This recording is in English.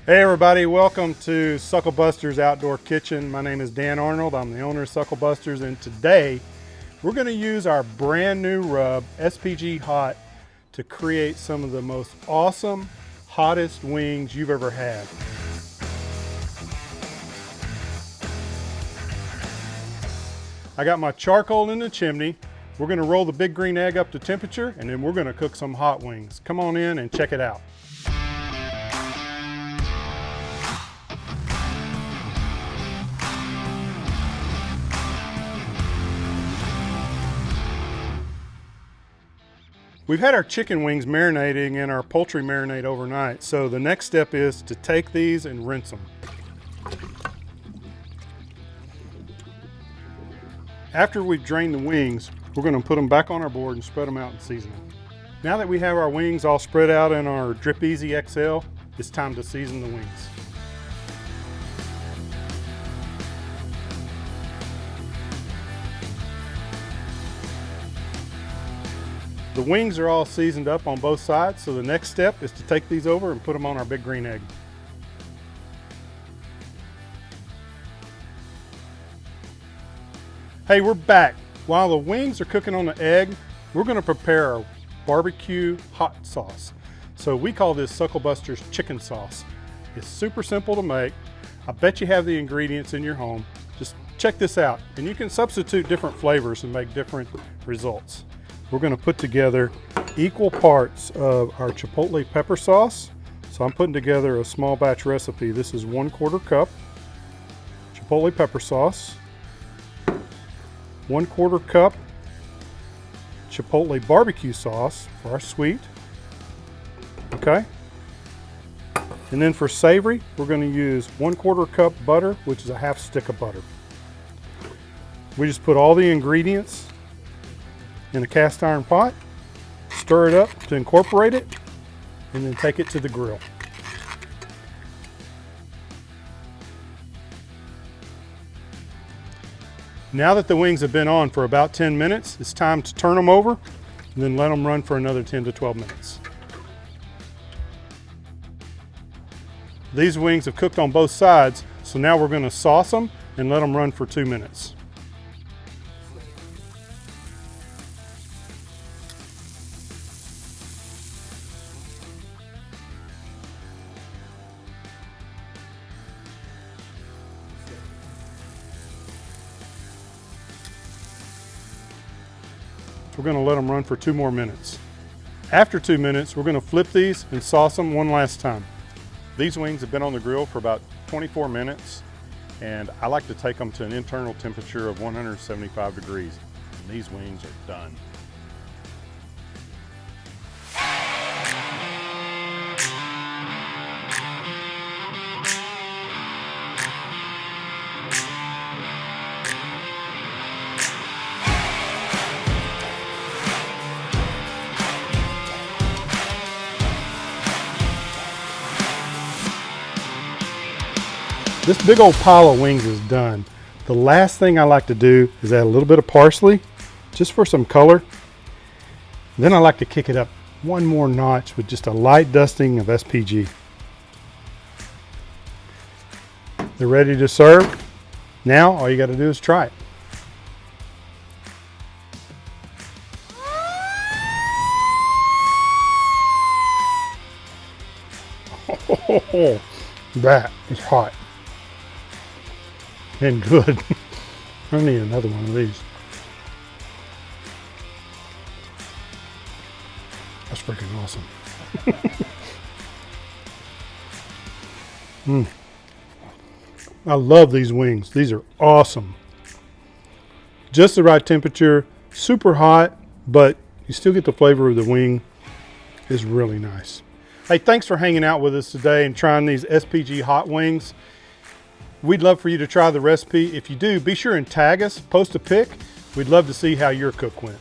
Hey everybody, welcome to SuckleBusters Outdoor Kitchen. My name is Dan Arnold. I'm the owner of SuckleBusters, and today we're going to use our brand new rub, SPG Hot, to create some of the most awesome, hottest wings you've ever had. I got my charcoal in the chimney. We're going to roll the big green egg up to temperature, and then we're going to cook some hot wings. Come on in and check it out. We've had our chicken wings marinating in our poultry marinade overnight, so the next step is to take these and rinse them. After we've drained the wings, we're going to put them back on our board and spread them out and season them. Now that we have our wings all spread out in our Drip Easy XL, it's time to season the wings. The wings are all seasoned up on both sides, so the next step is to take these over and put them on our big green egg. Hey, we're back. While the wings are cooking on the egg, we're going to prepare our barbecue hot sauce. So we call this SuckleBusters chicken sauce. It's super simple to make. I bet you have the ingredients in your home. Just check this out, and you can substitute different flavors and make different results. We're going to put together equal parts of our Chipotle Pepper Sauce. So I'm putting together a small batch recipe. This is 1/4 cup Chipotle Pepper Sauce, 1/4 cup Chipotle Barbecue Sauce for our sweet. Okay. And then for savory, we're going to use 1/4 cup butter, which is a 1/2 stick of butter. We just put all the ingredients in a cast iron pot, stir it up to incorporate it, and then take it to the grill. Now that the wings have been on for about 10 minutes, it's time to turn them over and then let them run for another 10 to 12 minutes. These wings have cooked on both sides, so now we're going to sauce them and let them run for 2 minutes. We're going to let them run for 2 more minutes. After 2 minutes, we're going to flip these and sauce them one last time. These wings have been on the grill for about 24 minutes, and I like to take them to an internal temperature of 175 degrees. And these wings are done. This big old pile of wings is done. The last thing I like to do is add a little bit of parsley, just for some color. Then I like to kick it up one more notch with just a light dusting of SPG. They're ready to serve. Now all you got to do is try it. Oh, that is hot. And good. I need another one of these. That's freaking awesome. I love these wings. These are awesome. Just the right temperature, super hot, but you still get the flavor of the wing. It's really nice. Hey, thanks for hanging out with us today and trying these SPG hot wings. We'd love for you to try the recipe. If you do, be sure and tag us, post a pic. We'd love to see how your cook went.